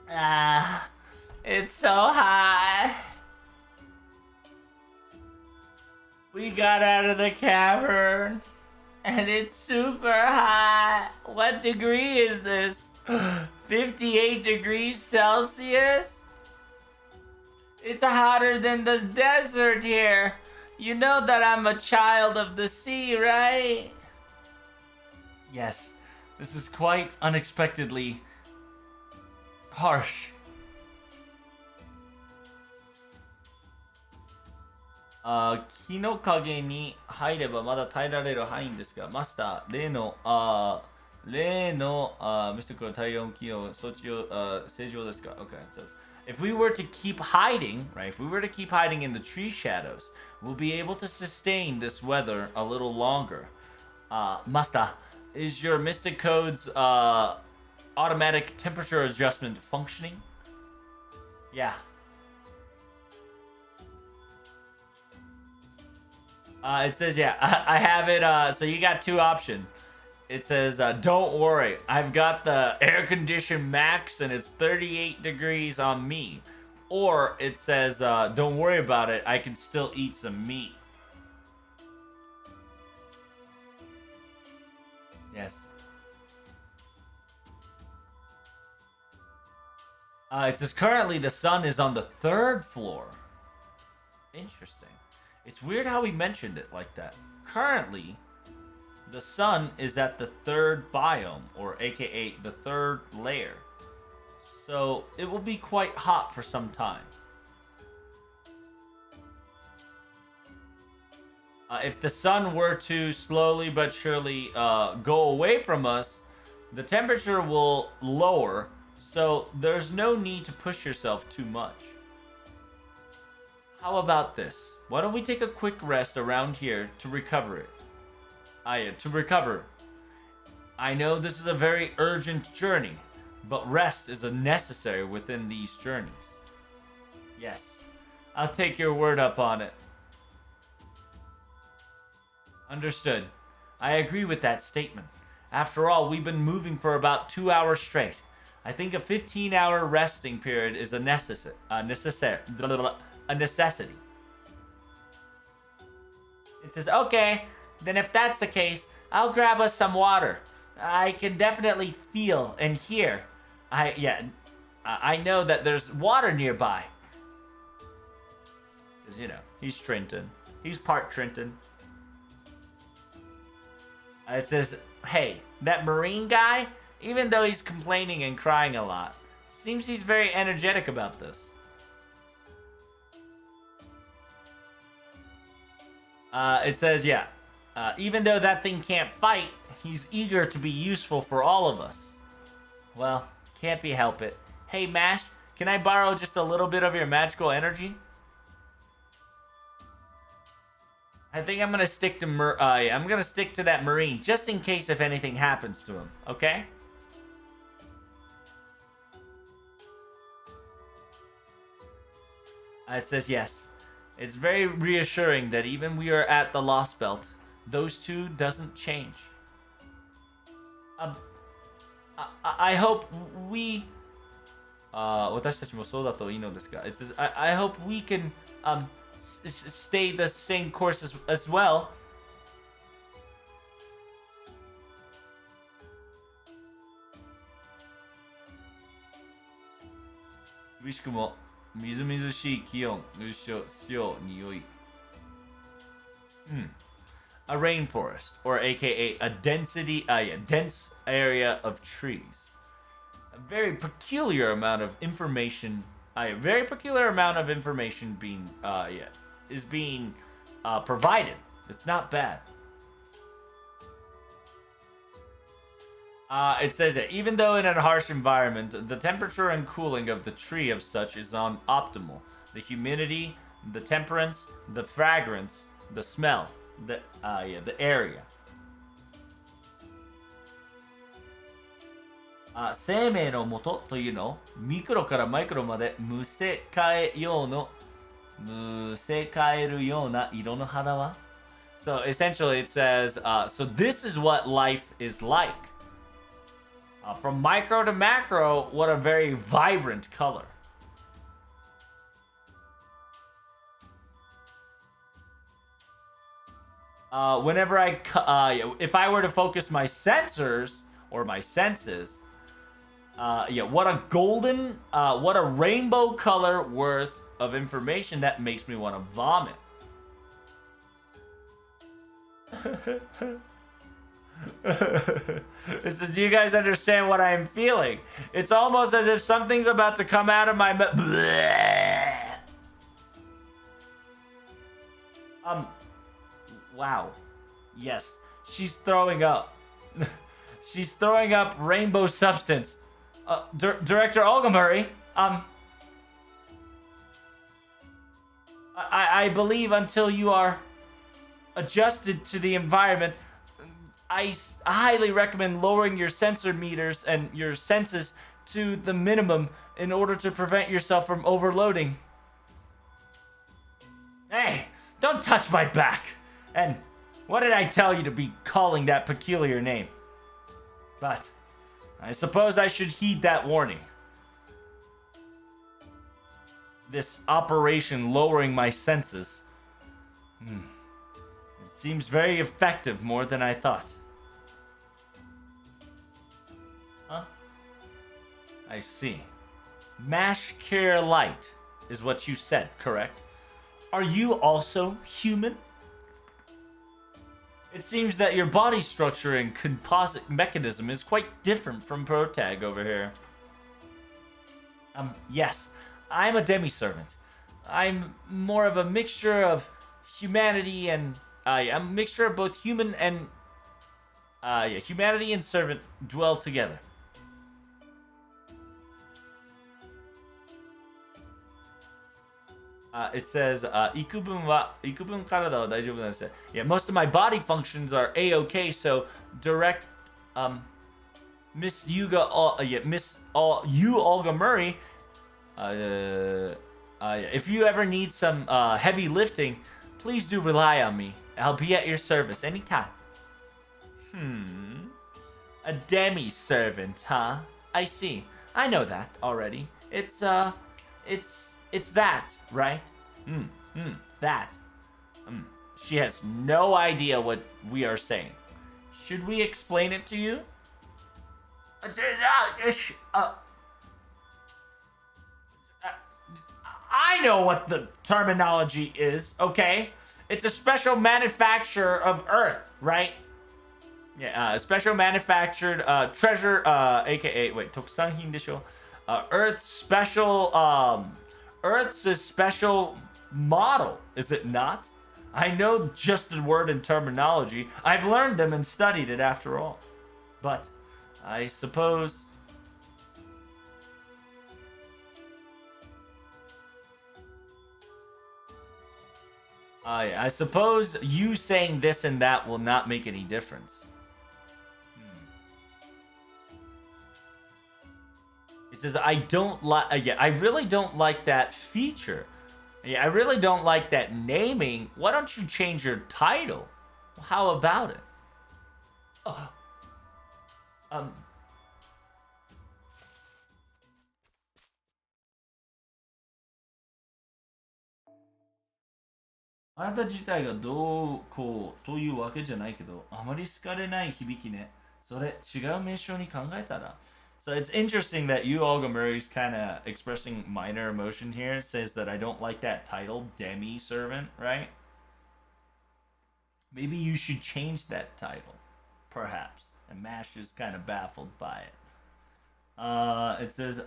Ah, it's so hot. We got out of the cavern, and it's super hot. What degree is this? 58 degrees Celsius? It's hotter than the desert here. You know that I'm a child of the sea, right? Yes, this is quite unexpectedly harsh. 木の陰に入ればまだ耐えられる範囲ですが、マスター、例のミスティックの体温機能、そっちを正常ですか Okay, so if we were to keep hiding, right, if we were to keep hiding in the tree shadows, we'll be able to sustain this weather a little longer. Master, is your Mystic Code's automatic temperature adjustment functioning? Yeah. It says, yeah, I have it. So you got two options. It says, don't worry. I've got the air condition max and it's 38 degrees on me. Or it says, don't worry about it. I can still eat some meat. Yes. It says, currently the sun is on the 3rd floor. Interesting. It's weird how he mentioned it like that. Currently, the sun is at the 3rd biome, or aka the 3rd layer. So it will be quite hot for some time. If the sun were to slowly but surely go away from us, the temperature will lower, so there's no need to push yourself too much. How about this? Why don't we take a quick rest around here to recover it? To recover. I know this is a very urgent journey, but rest is a necessary within these journeys. Yes, I'll take your word up on it. Understood. I agree with that statement. After all, we've been moving for about 2 hours straight. I think a 15-hour resting period is a necessity. It says, okay, then if that's the case, I'll grab us some water. I can definitely feel and hear. I know that there's water nearby. Because, you know, he's Trenton. He's part Trenton. It says, hey, that Marine guy, even though he's complaining and crying a lot, seems he's very energetic about this. It says, yeah, even though that thing can't fight, he's eager to be useful for all of us. Well, can't be help it. Hey, Mash, can I borrow just a little bit of your magical energy? I think I'm gonna stick to I'm gonna stick to that Marine just in case if anything happens to him. Okay? It says yes. It's very reassuring that even we are at the Lost Belt, those two doesn't change. I hope we 私たちもそうだといいのですが It says I hope we can stay the same course as well. Wishkumo, みずみずしい気温、潮、匂い。A rainforest, or aka a dense area of trees. A very peculiar amount of information. Being is being provided. It's not bad. It says that even though in a harsh environment, the temperature and cooling of the tree of such is on optimal. The humidity, the temperance, the fragrance, the smell, the area. 生命の元というのをミクロからマイクロまでむせ替えるような色の肌は So essentially it says, so this is what life is like. From micro to macro, what a very vibrant color. Whenever if I were to focus my sensors or my senses, what a golden, what a rainbow color worth of information that makes me want to vomit. This is, you guys understand what I'm feeling? It's almost as if something's about to come out of my wow. Yes, she's throwing up. She's throwing up rainbow substance. Director Olga Murray, I believe until you are adjusted to the environment, I highly recommend lowering your sensor meters and your senses to the minimum in order to prevent yourself from overloading. Hey, don't touch my back! And what did I tell you to be calling that peculiar name? But I suppose I should heed that warning. This operation lowering my senses. It seems very effective, more than I thought. Huh? I see. Mash Care Light is what you said, correct? Are you also human? It seems that your body structure and composite mechanism is quite different from Protag over here. Yes, I'm a demi-servant. I'm more of a mixture of humanity and... I'm a mixture of both human and... humanity and servant dwell together. It says, ikubun karada wa daijoubu desu. Yeah, most of my body functions are A-OK, so direct, Miss u-olga Murray, if you ever need some, heavy lifting, please do rely on me. I'll be at your service anytime. A demi-servant, huh? I see. I know that already. It's that, right? That. She has no idea what we are saying. Should we explain it to you? I know what the terminology is, okay? It's a special manufacture of Earth, right? Yeah, a special manufactured treasure, aka, wait, tokusanhin desho? Earth's special, Earth's a special model, is it not? I know just the word and terminology. I've learned them and studied it after all. But I suppose... I suppose you saying this and that will not make any difference. It says, I don't like... I really don't like that feature. Yeah, I really don't like that naming. Why don't you change your title? How about it?あなた自体がどうこうというわけじゃないけど、あまり好かれない響きね。それ違う名称に考えたら。So it's interesting that u-olga Murray's kind of expressing minor emotion here. It says that I don't like that title, demi-servant, right? Maybe you should change that title, perhaps. And Mash is kind of baffled by it. It says,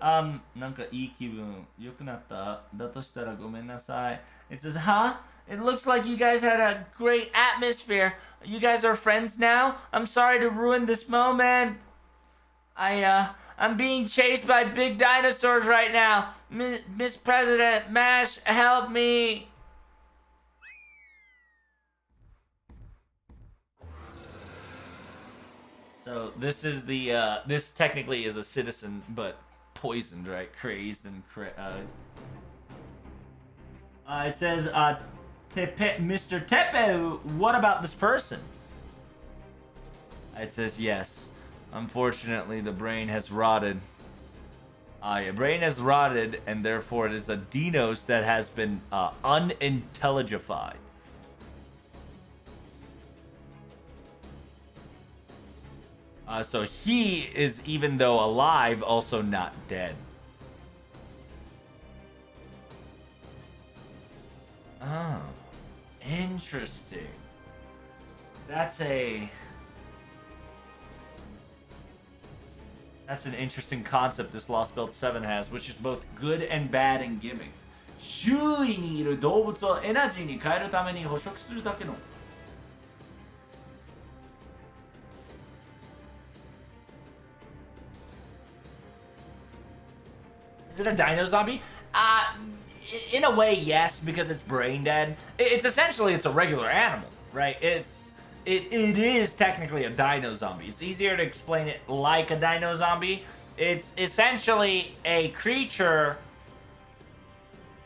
なんかいい気分、良くなった。だとしたらごめんなさい。It says, huh? It looks like you guys had a great atmosphere. You guys are friends now? I'm sorry to ruin this moment. I'm being chased by big dinosaurs right now. Miss President, Mash, help me. So this is the, this technically is a citizen, but poisoned, right? Crazed and, it says, Mr. Tepe, what about this person? It says, yes. Unfortunately, the brain has rotted. Your brain has rotted, and therefore it is a Dinos that has been unintelligified. So he is, even though alive, also not dead. Oh, interesting. That's an interesting concept this Lost Belt 7 has, which is both good and bad in gimmick. 周囲にいる動物をエナジーに変えるために捕食するだけの。Is it a dino zombie? In a way, yes, because it's brain dead. It's essentially a regular animal, right? It is technically a dino zombie. It's easier to explain it like a dino zombie. It's essentially a creature.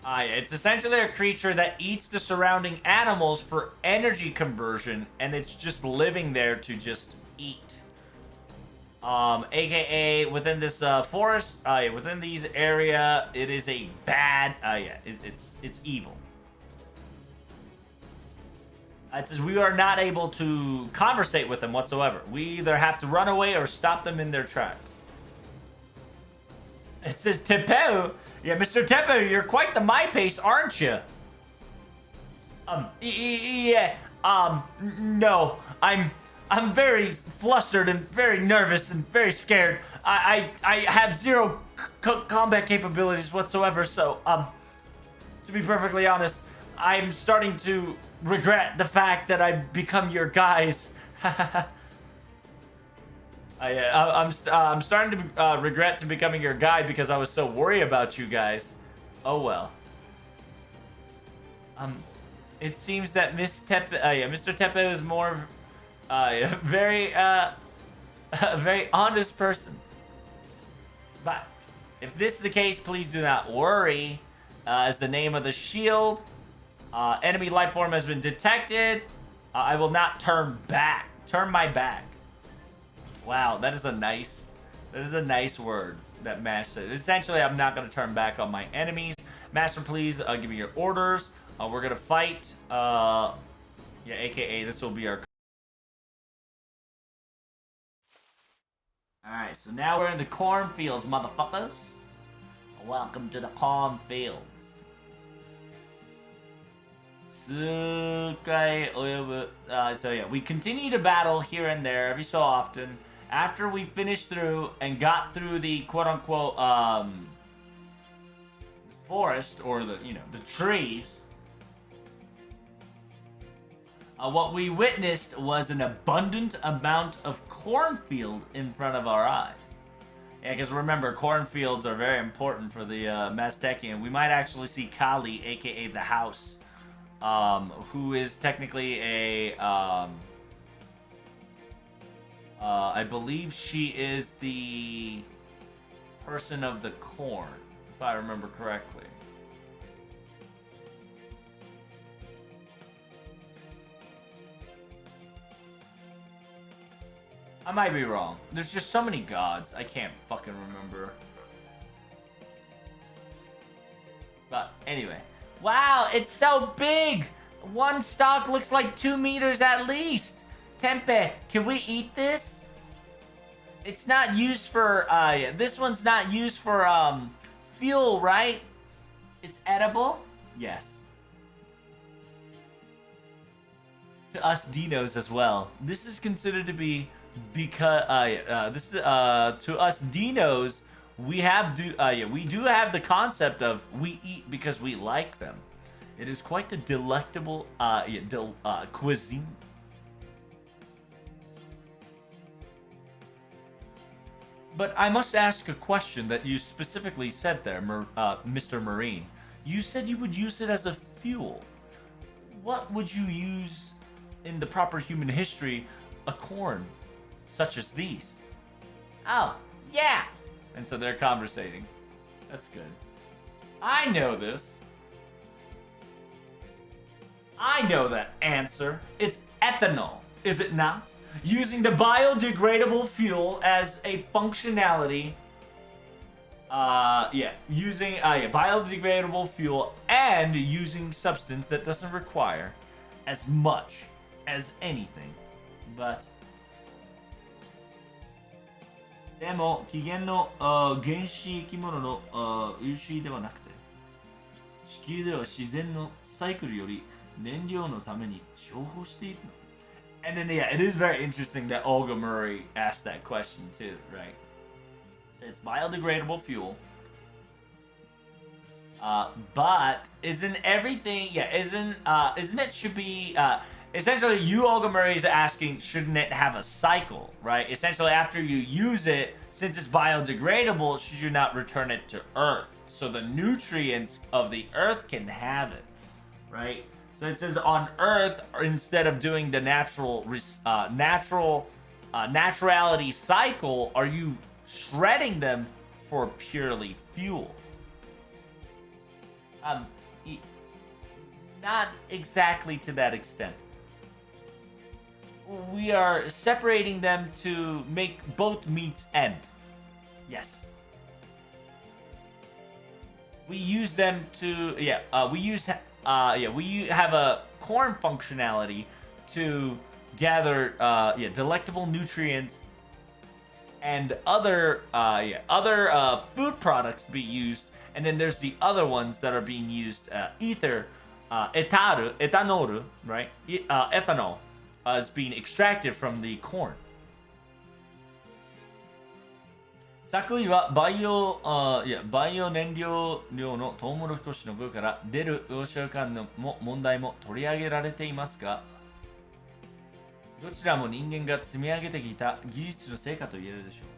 It's essentially a creature that eats the surrounding animals for energy conversion, and it's just living there to just eat. AKA within this forest, within these area, it is a bad. It's evil. It says we are not able to conversate with them whatsoever. We either have to run away or stop them in their tracks. It says Tepeu. Yeah, Mr. Tepeu, you're quite the MyPace, aren't you? Yeah. No, I'm very flustered and very nervous and very scared. I have zero combat capabilities whatsoever. So, to be perfectly honest, I'm starting to regret the fact that I've become your guys. I'm starting to regret to becoming your guide because I was so worried about you guys. Oh well. It seems that Mr. Tepe is more very a very honest person. But if this is the case, please do not worry. As the name of the shield, enemy life form has been detected. I will not turn my back. Wow, that is a nice word that Mash said. Essentially, I'm not going to turn back on my enemies. Master, please give me your orders. We're going to fight. Yeah, AKA, this will be our... Alright, so now we're in the cornfields, motherfuckers. Welcome to the cornfields. So yeah, we continue to battle here and there every so often. After we finished through and got through the quote-unquote forest, or the trees, what we witnessed was an abundant amount of cornfield in front of our eyes. Yeah, because remember, cornfields are very important for the Maztecian. We might actually see Kali, aka the house, who is technically a I believe she is the person of the corn, if I remember correctly. I might be wrong. There's just so many gods, I can't fucking remember. But anyway. Wow, it's so big! One stalk looks like 2 meters at least! Tempe, can we eat this? It's not used for, this one's not used for, fuel, right? It's edible? Yes. To us dinos as well. This is considered to be, because, this is, to us dinos, we do have the concept of we eat because we like them. It is quite the delectable, cuisine. But I must ask a question that you specifically said there, Mr. Marine. You said you would use it as a fuel. What would you use in the proper human history a corn such as these? Oh, yeah. And so they're conversating. That's good. I know this. I know that answer. It's ethanol, is it not? Using the biodegradable fuel as a functionality. Using biodegradable fuel and using substance that doesn't require as much as anything. But でも起源の原始生き物の優秀ではなくて、地球では自然のサイクルより燃料のために消耗しているの。And then it is very interesting that Olga Murray asked that question too, right? It's biodegradable fuel. But isn't everything isn't it should be essentially u-olga Murray is asking, shouldn't it have a cycle, right? Essentially after you use it, since it's biodegradable, should you not return it to Earth so the nutrients of the Earth can have it, right? So it says on Earth, instead of doing the naturality cycle, are you shredding them for purely fuel? Not exactly to that extent. We are separating them to make both meats end. Yes. We use them to we have a corn functionality to gather delectable nutrients and other food products to be used, and then there's the other ones that are being used ethanol, right? Ethanol is being extracted from the corn. 作為はバイオ燃料量のトウモロコシの具から出る養殖間の問題も取り上げられていますが、どちらも人間が積み上げてきた技術の成果と言えるでしょう。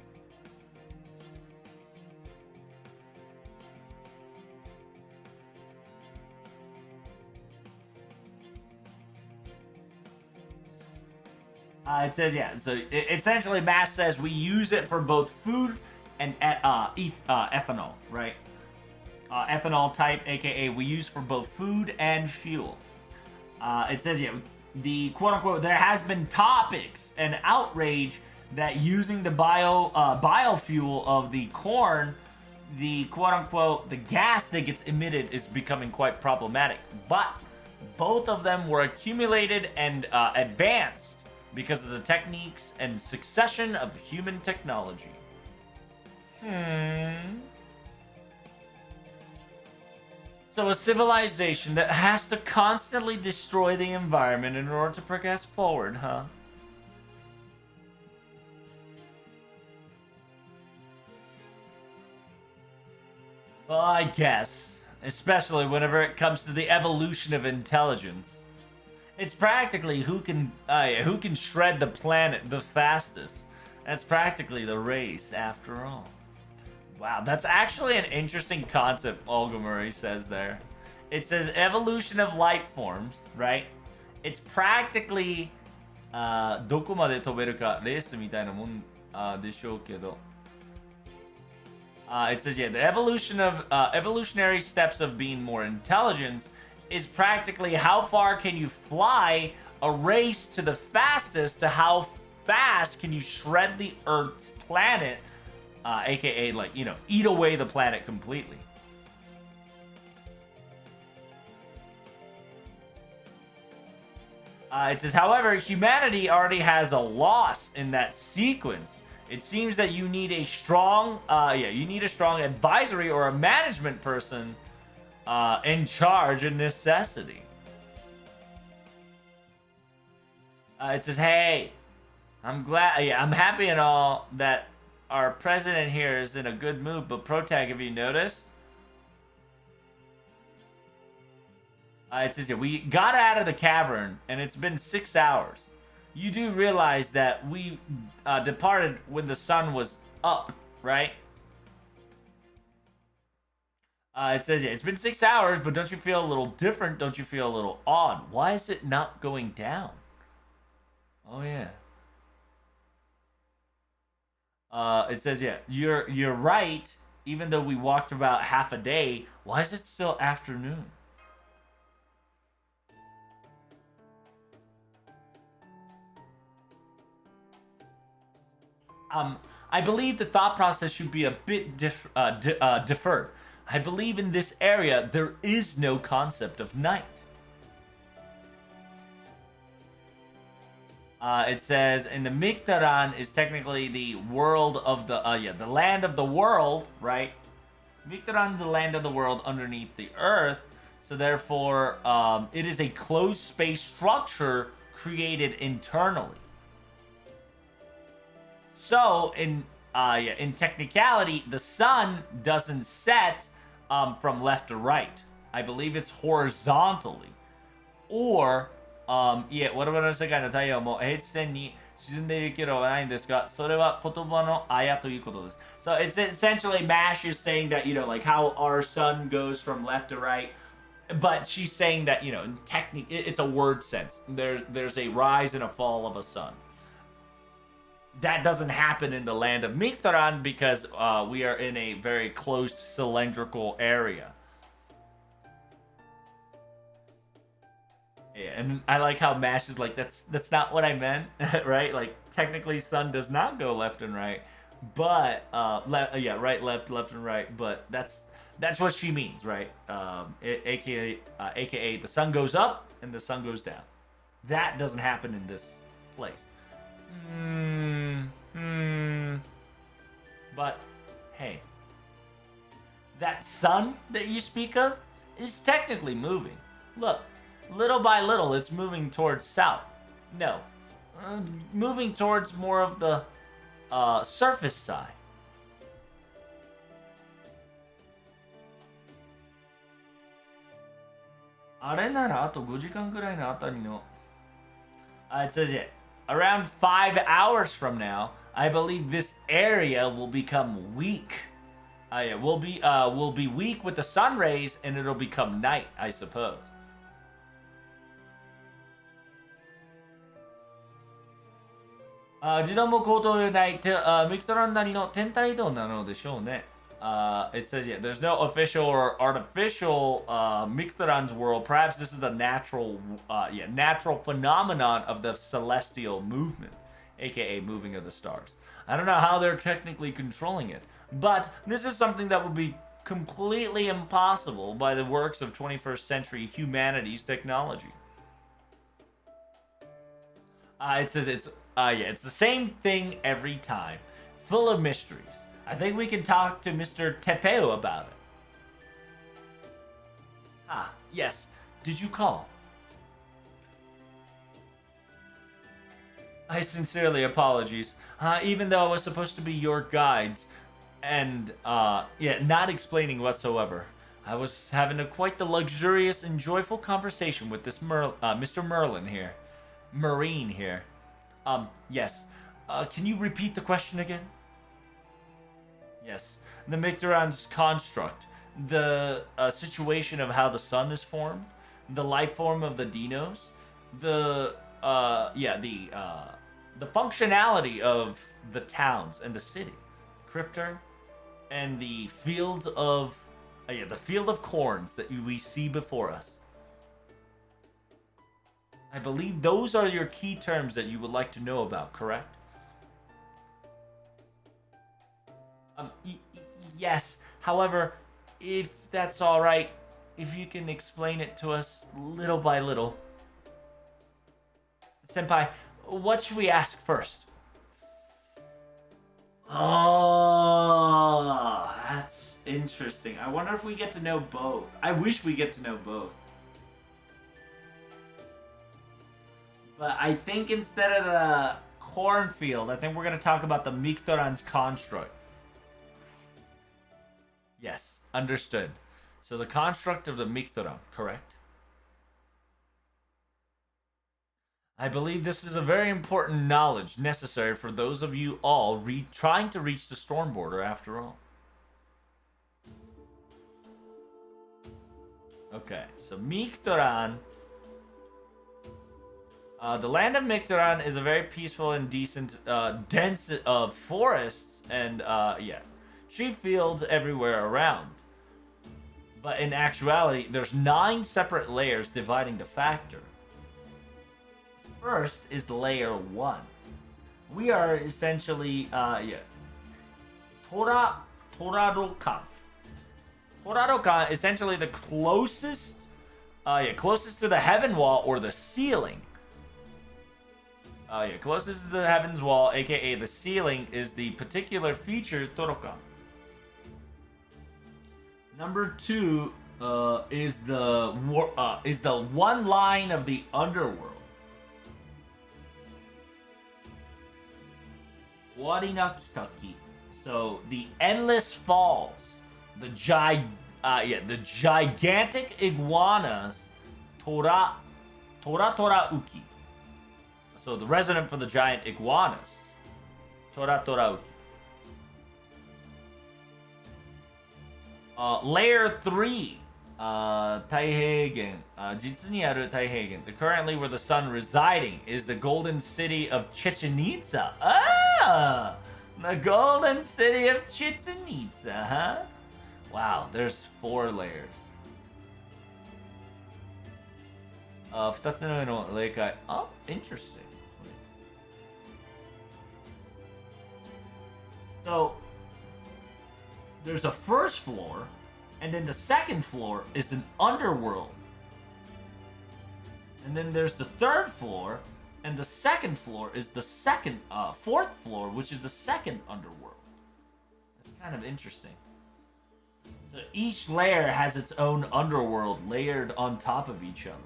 It says, so essentially Mass says we use it for both food and ethanol, right? Ethanol type, aka we use for both food and fuel. It says, the quote-unquote, there has been topics and outrage that using the biofuel of the corn, the quote-unquote, the gas that gets emitted is becoming quite problematic. But both of them were accumulated and advanced because of the techniques and succession of human technology. So a civilization that has to constantly destroy the environment in order to progress forward, huh? Well, I guess. Especially whenever it comes to the evolution of intelligence. It's practically who can shred the planet the fastest. That's practically the race, after all. Wow, that's actually an interesting concept Olga Murray says there. It says evolution of life forms, right? It's practically どこまで飛べるかレースみたいなもんでしょうけど。It says, the evolution of evolutionary steps of being more intelligent is practically how far can you fly, a race to the fastest to how fast can you shred the Earth's planet, aka eat away the planet completely. It says, however, humanity already has a loss in that sequence. It seems that you need a strong, advisory or a management person in charge of necessity. It says, hey, I'm happy and all that our president here is in a good mood, but Protag, have you noticed? It says, we got out of the cavern, and it's been 6 hours. You do realize that we departed when the sun was up, right? It says, it's been 6 hours, but don't you feel a little different? Don't you feel a little odd? Why is it not going down? Oh, yeah. It says, you're right. Even though we walked about half a day, why is it still afternoon? I believe the thought process should be a bit deferred. I believe in this area there is no concept of night. It says in the Mictaran is technically the world of the the land of the world, right? Mictaran is the land of the world underneath the earth, so therefore it is a closed space structure created internally. So in technicality, the sun doesn't set from left to right. I believe it's horizontally, or いえ、我々の世界の太陽も平地線に沈んでいるけどはないんですが、それは言葉のあやということです。So it's essentially MASH is saying that, like how our sun goes from left to right, but she's saying that, in technique, it's a word sense. There's a rise and a fall of a sun. That doesn't happen in the land of Mictaran because we are in a very closed cylindrical area. Yeah, and I like how MASH is like, that's not what I meant, right? Like, technically, sun does not go left and right, but, right, left, and right, but that's what she means, right? AKA, the sun goes up and the sun goes down. That doesn't happen in this place. But, hey, that sun that you speak of is technically moving. Look. Little by little, it's moving towards south. No. Moving towards more of the surface side. It says it. Around 5 hours from now, I believe this area will become weak. Will be weak with the sun rays, and it'll become night, I suppose. 時間も高騰でないミクトランなりの天体移動なのでしょうね。It says, yeah, there's no official or artificial Mictaran's world. Perhaps this is a natural phenomenon of the celestial movement, aka moving of the stars. I don't know how they're technically controlling it, but this is something that would be completely impossible by the works of 21st century humanity's technology. It says it's the same thing every time, full of mysteries. I think we can talk to Mr. Tepeo about it. Ah, yes. Did you call? I sincerely apologize. Even though I was supposed to be your guide, and not explaining whatsoever. I was having quite the luxurious and joyful conversation with this Mr. Merlin here. Marine here. Yes. Can you repeat the question again? Yes. The Mictaran's construct. The situation of how the sun is formed. The life form of the dinos. The functionality of the towns and the city. Cryptor. And the field of... the field of corns that we see before us. I believe those are your key terms that you would like to know about, correct? Yes. However, if that's all right, if you can explain it to us little by little. Senpai, what should we ask first? Oh, that's interesting. I wonder if we get to know both. I wish we get to know both. But I think instead of the cornfield, I think we're going to talk about the Mictaran's construct. Yes, understood. So the construct of the Mictaran, correct? I believe this is a very important knowledge necessary for those of you all trying to reach the storm border after all. Okay, so Mictaran... the land of Mictaran is a very peaceful and decent, dense of forests and, sheep fields everywhere around. But in actuality, there's 9 separate layers dividing the factor. First is layer 1. We are essentially, yeah, Tora, Torarokan. Torarokan, essentially the closest, closest to the heaven wall or the ceiling. Closest to the heavens wall, aka the ceiling, is the particular feature Torokan. Number 2 is the one line of the underworld. Warinakitaki. So the endless falls, the gigantic iguanas, Tora Uki. So the resident for the giant iguanas, Tora Uki. Layer 3, Taiheigen, Jitsu ni aru Taiheigen. Currently where the sun residing is the golden city of Chichen Itza. Ah! The golden city of Chichen Itza, huh? Wow, there's 4 layers. 2つの上の霊界. Oh, interesting. So, there's a first floor, and then the second floor is an underworld. And then there's the third floor, and the second floor is the fourth floor, which is the second underworld. That's kind of interesting. So each layer has its own underworld layered on top of each other.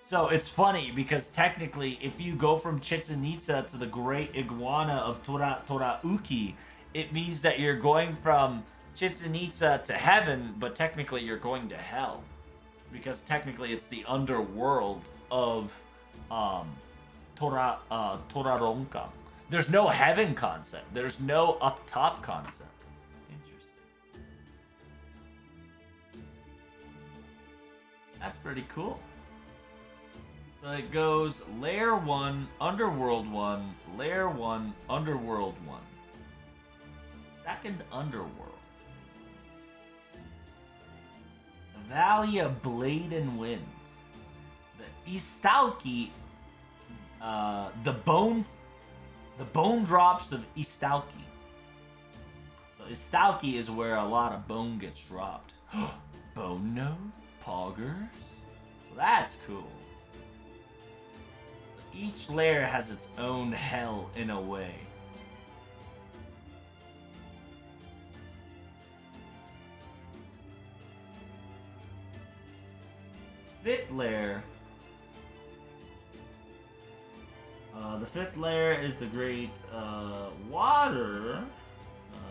So it's funny because technically, if you go from Chichen Itza to the Great Iguana of Tora Uki, it means that you're going from Chichen Itza to heaven, but technically you're going to hell. Because technically it's the underworld of Toraronkan. There's no heaven concept. There's no up top concept. Interesting. That's pretty cool. So it goes layer 1, underworld 1, layer 1, underworld 1. Second underworld. The Valley of Blade and Wind. The Istalki, the bone drops of Istalki. So Istalki is where a lot of bone gets dropped. Bone node? Poggers? Well, that's cool. Each layer has its own hell in a way. Fifth layer. The fifth layer is the great water.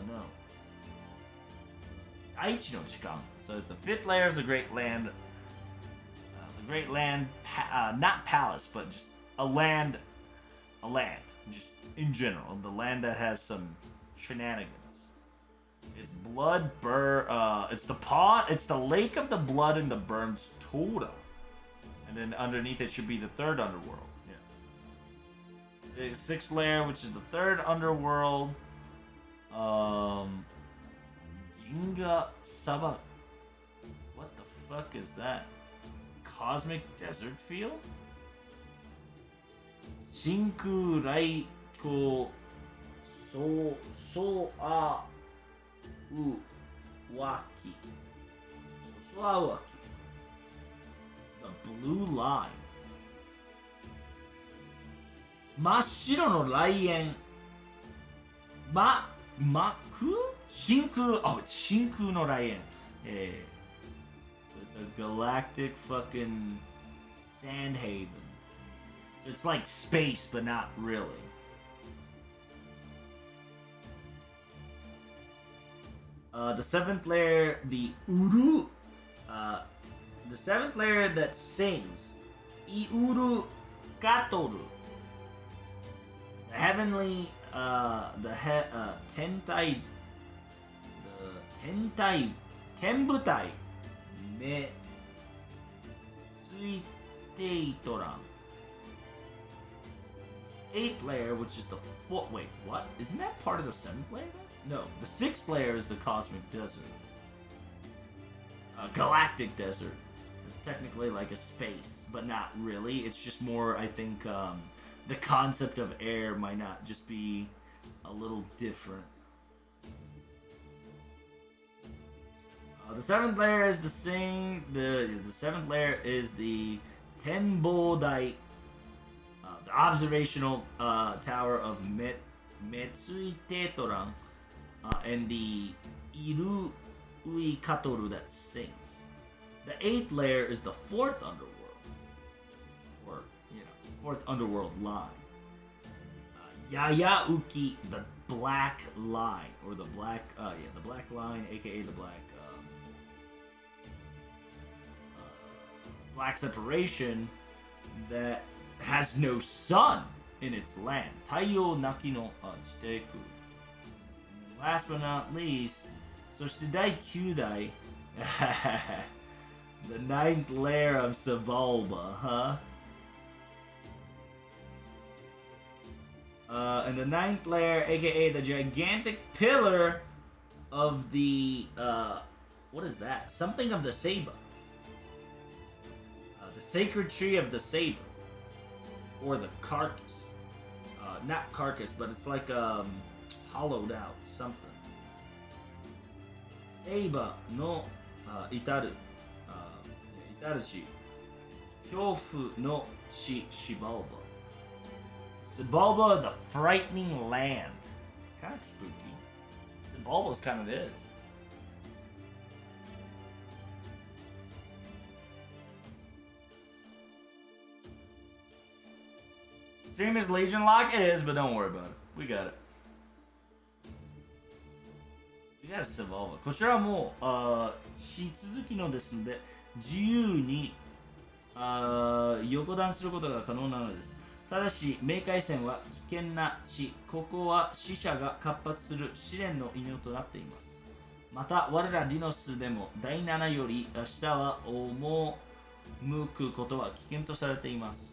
No. Aichi no Chikan. So it's the fifth layer is the great land. The great land, not palace, but just a land, just in general, the land that has some shenanigans. It's it's the pond, it's the lake of the blood and the burns Tora. And then underneath it should be the third underworld. Yeah. The sixth layer, which is the third underworld. Ginga Saba. What the fuck is that? Cosmic desert field? Shinku Raiko Soawaki. Soawaki. The blue line. 真っ白の来園。真空 Oh, it's 真空の来園。So it's a galactic fucking sand haven. So it's like space, but not really. The seventh layer, the Uru. The seventh layer that sings. Iuru Katoru. The heavenly, Tenbutai. Me. Suiteitoran. Eighth layer, which is the fourth. Wait, what? Isn't that part of the seventh layer? No, the sixth layer is the cosmic desert. Galactic desert. It's technically like a space, but not really. It's just more, I think, the concept of air might not just be a little different. The seventh layer is the same. The seventh layer is the Tenbodai, the observational tower of Metsuiteitoran, and the Iruikatoru that sings. The eighth layer is the fourth underworld, or fourth underworld line. Yayauki, the black line, or the black line, aka the black separation that has no sun in its land. Taiyo naki no chiteku. Last but not least, so Shidai Kyudai, the ninth layer of Sebulba, huh? And the ninth layer, aka the gigantic pillar of the, what is that? Something of the Saber. The sacred tree of the Saber. Or the carcass. Not carcass, but it's like, hollowed out something. Saber no itaru. Itarushi. Kyofu no Shibalba. Sebulba, the frightening land. It's kind of spooky. Sebulba's kind of is. Same as Legion Lock? It is, but don't worry about it. We got it. We got a Sebulba. こちらはもう、し続きのですので、自由に横断することが可能なのです。ただし、冥界線は危険な地、ここは死者が活発する試練の犬となっています。また、我らディノスでも第7より下は赴くことは危険とされています。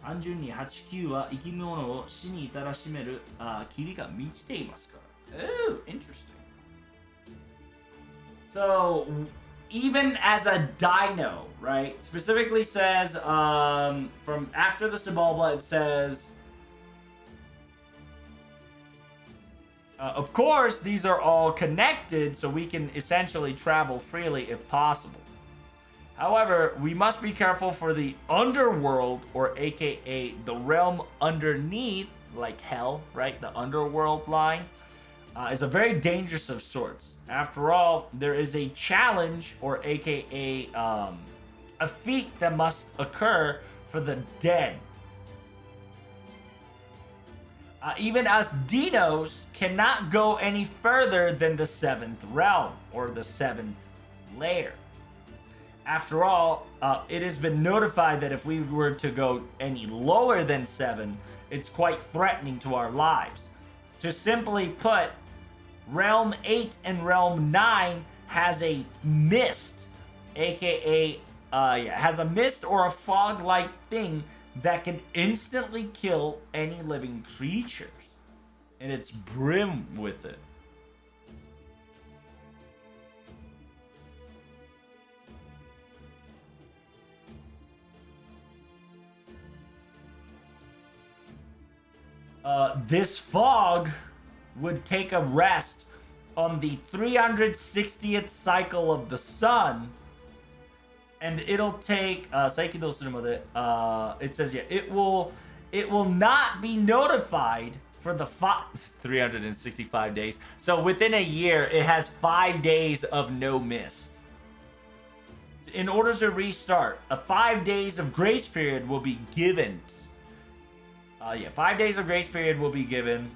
単純に8、9は生き物を死に至らしめる霧が満ちていますから。Oh, interesting. So, even as a dino, right? Specifically says, from after the Sebulba, it says, of course, these are all connected, so we can essentially travel freely if possible. However, we must be careful for the underworld, or aka the realm underneath, like hell, right? The underworld line. Is a very dangerous of sorts. After all, there is a challenge, or aka a feat that must occur for the dead. Even us dinos cannot go any further than the 7th realm, or the 7th layer. After all, it has been notified that if we were to go any lower than 7, it's quite threatening to our lives. To simply put, Realm 8 and Realm 9 has a mist, aka, has a mist or a fog-like thing that can instantly kill any living creatures. And it's brim with it. This fog would take a rest on the 360th cycle of the sun, and it'll take it says it will not be notified for the 365 days. So within a year, it has 5 days of no mist. In order to restart, a 5 days of grace period will be given. 5 days of grace period will be given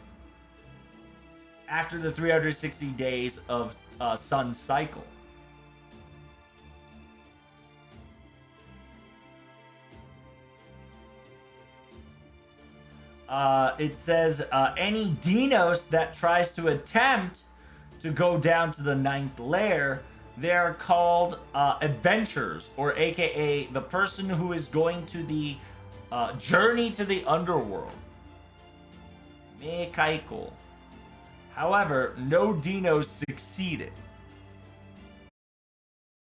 after the 360 days of sun cycle. It says any Dinos that tries to attempt to go down to the 9th layer, they're called adventurers, or aka the person who is going to the journey to the underworld. Meikaiko. However, no Dinos succeeded.